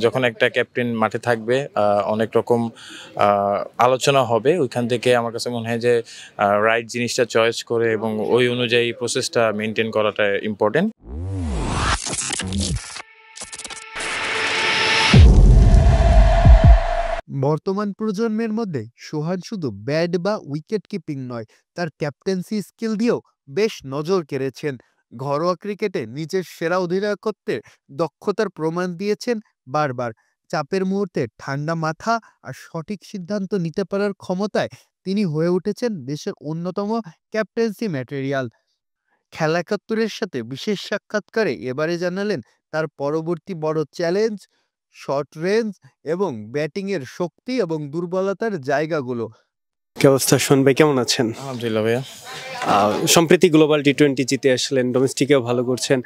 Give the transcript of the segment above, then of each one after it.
যখন একটা ক্যাপ্টেন মাঠে থাকবে অনেক রকম আ আলোচনা হবে। ওইখান থেকে আমার কাছে মনে হয় যে রাইট জিনিসটা চয়েস করে এবং ওই অনুযায়ী প্রসেসটা মেইনটেইন করাটা ইম্পোর্টেন্ট। বর্তমান প্রজন্মের মধ্যে সোহান শুধু ব্যাট বা উইকেট কিপিং নয়, তার ক্যাপ্টেন্সি স্কিল দিয়েও বেশ নজর কেড়েছেন। ঘরোয়া ক্রিকেটে নিজের সেরা অধিনায়কত্বের দক্ষতার প্রমাণ দিয়েছেন বারবার। চাপের মুহূর্তে ঠান্ডা মাথা আর সঠিক সিদ্ধান্ত নিতে পারার ক্ষমতায় তিনি হয়ে উঠেছেন দেশের অন্যতম ক্যাপ্টেন্সি ম্যাটেরিয়াল। খেলা একাত্তরের সাথে বিশেষ সাক্ষাৎকারে এবারে জানালেন তার পরবর্তী বড় চ্যালেঞ্জ শর্ট রেঞ্জ এবং ব্যাটিংয়ের শক্তি এবং দুর্বলতার জায়গাগুলো। কি অবস্থা শোন ভাই, কেমন আছেন? আলহামদুলিল্লাহ ভাইয়া। সম্প্রতি গ্লোবাল টি-20 জিতে আসলেন, ডোমেস্টিকেও ভালো করছেন।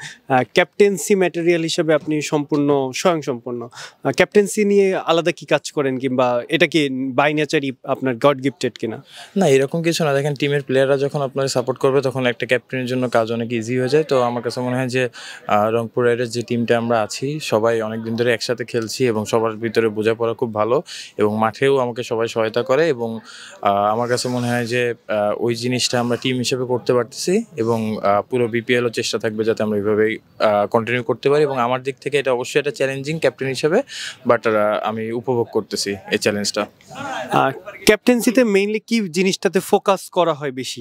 ক্যাপ্টেন্সি ম্যাটেরিয়াল হিসেবে আপনি সম্পূর্ণ স্বয়ংসম্পূর্ণ। ক্যাপ্টেন্সি নিয়ে আলাদা কি কাজ করেন, কিংবা এটা কি বাই নেচারই আপনার গড গিফটেড কিনা? না, এরকম কিছু না। দেখেন, টিমের প্লেয়াররা যখন আপনাকে সাপোর্ট করবে তখন একটা ক্যাপ্টেনের জন্য কাজ অনেক ইজি হয়ে যায়। তো আমার কাছে মনে হয় যে রংপুর রাইডার্স যে টিমটা আমরা আছি সবাই অনেকদিন ধরে একসাথে খেলছি এবং সবার ভিতরে বোঝাপড়া খুব ভালো এবং মাঠেও আমাকে সবাই সহায়তা করে এবং আমার কাছে মনে হয় যে ওই জিনিসটা আমরা টিম হিসেবে করতে পারতেছি এবং পুরো বিপিএলও চেষ্টা থাকবে যাতে আমরা এইভাবেই কন্টিনিউ করতে পারি এবং আমার দিক থেকে এটা অবশ্যই একটা চ্যালেঞ্জিং ক্যাপ্টেন হিসেবে, বাট আমি উপভোগ করতেছি এই চ্যালেঞ্জটা। ক্যাপ্টেন্সিতে মেইনলি কি জিনিসটাতে ফোকাস করা হয় বেশি?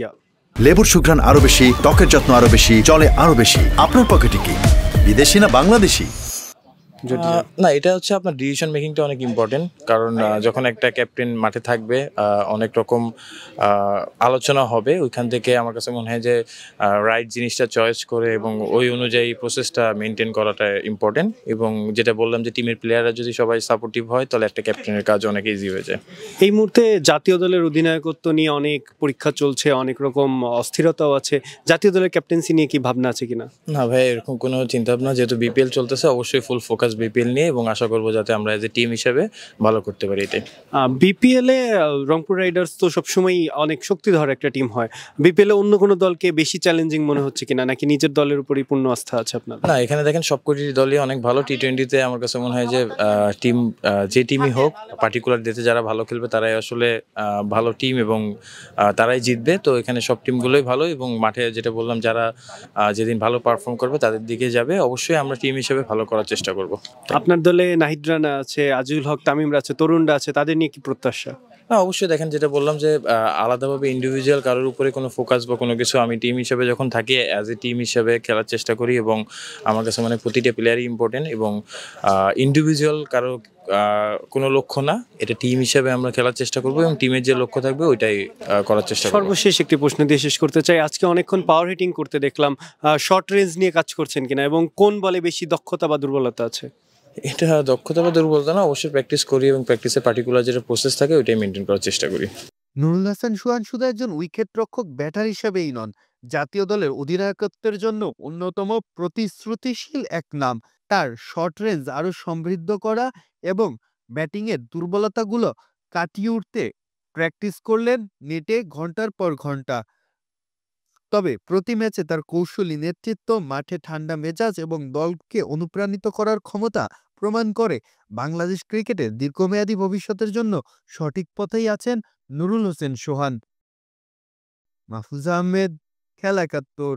লেবুর সুঘ্রাণ আরো বেশি, ত্বকের যত্ন আরো বেশি, চলে আরো বেশি। আপনার পকেটে কি বিদেশি না বাংলাদেশি? না, এটা হচ্ছে আপনার ডিসিশন মেকিংটা অনেক ইম্পর্টেন্ট, কারণ যখন একটা ক্যাপ্টেন মাঠে থাকবে অনেক রকম আলোচনা হবে। ওইখান থেকে আমার কাছে মনে হয় যে রাইট জিনিসটা চয়েস করে এবং ওই অনুযায়ী প্রসেসটা মেনটেন করাটা ইম্পর্টেন্ট এবং যেটা বললাম যে টিমের প্লেয়াররা যদি সবাই সাপোর্টিভ হয় তাহলে একটা ক্যাপ্টেনের কাজ অনেক ইজি হয়ে যায়। এই মুহূর্তে জাতীয় দলের অধিনায়কত্ব নিয়ে অনেক পরীক্ষা চলছে, অনেক রকম অস্থিরতাও আছে। জাতীয় দলের ক্যাপ্টেন্সি নিয়ে কি ভাবনা আছে কিনা? না ভাই, এরকম কোনো চিন্তা ভাবনা, যেহেতু বিপিএল চলতেছে অবশ্যই ফুল ফোকাস বিপিএল নিয়ে এবং আশা করবো যাতে আমরা এজ এ টিম হিসেবে ভালো করতে পারি। এটাই বিপিএল এ রংপুর রাইডার্স তো সবসময় অনেক শক্তিধর একটা টিম হয়। বিপিএল এ অন্য কোনো দলকে বেশি চ্যালেঞ্জিং মনে হচ্ছে কিনা, নাকি নিজের দলের উপরই পূর্ণ আস্থা আছে আপনার? না, এখানে দেখেন সবকটি দলই অনেক ভালো। টি20-তে আমার কাছে মনে হয় যে টিম যে টিমই হোক, পার্টিকুলার ডেতে যারা ভালো খেলবে তারাই আসলে ভালো টিম এবং তারাই জিতবে। তো এখানে সব টিমগুলোই ভালো এবং মাঠে যেটা বললাম যারা যেদিন ভালো পারফর্ম করবে তাদের দিকে যাবে। অবশ্যই আমরা টিম হিসেবে ভালো করার চেষ্টা করব। আপনার দলে নাহিদ রানা আছে, আজিজুল হক, তামিমরা আছে, তরুণরা আছে, তাদের নিয়ে কি প্রত্যাশা? না, অবশ্যই দেখেন, যেটা বললাম যে আলাদাভাবে ইন্ডিভিজুয়াল কারোর উপরে কোনো ফোকাস বা কোনো কিছু, আমি টিম হিসেবে যখন থাকি অ্যাজ এ টিম হিসেবে খেলার চেষ্টা করি এবং আমার কাছে মানে প্রতিটা প্লেয়ারই ইম্পর্টেন্ট এবং ইন্ডিভিজুয়াল কারো কোনো লক্ষ্য না, এটা টিম হিসেবে আমরা খেলার চেষ্টা করবো এবং টিমের যে লক্ষ্য থাকবে ওইটাই করার চেষ্টা করব। সর্বশেষ একটি প্রশ্ন দিয়ে শেষ করতে চাই। আজকে অনেকক্ষণ পাওয়ার হিটিং করতে দেখলাম, শর্ট রেঞ্জ নিয়ে কাজ করছেন কিনা এবং কোন বলে বেশি দক্ষতা বা দুর্বলতা আছে? এটা দক্ষতা বা দুর্বলতা না, অবশ্যই প্র্যাকটিস করি এবং প্র্যাকটিসের পার্টিকুলার যেটা প্রসেস থাকে ওইটাই মেনটেন করার চেষ্টা করি। নুরুল হাসান সোহান শুধু একজন উইকেট রক্ষক ব্যাটার হিসেবেই নন, জাতীয় দলের অধিনায়কত্বের জন্য অন্যতম প্রতিশ্রুতিশীল এক নাম। তার শর্ট রেঞ্জ আরও সমৃদ্ধ করা এবং ব্যাটিংয়ের দুর্বলতাগুলো কাটিয়ে উঠতে প্র্যাকটিস করলেন নেটে ঘন্টার পর ঘন্টা। তবে প্রতি ম্যাচে তার কৌশলী নেতৃত্ব, মাঠে ঠান্ডা মেজাজ এবং দলকে অনুপ্রাণিত করার ক্ষমতা প্রমাণ করে বাংলাদেশ ক্রিকেটের দীর্ঘমেয়াদী ভবিষ্যতের জন্য সঠিক পথেই আছেন নুরুল হোসেন সোহান। মাহফুজা আহমেদ, খেলা একাত্তর।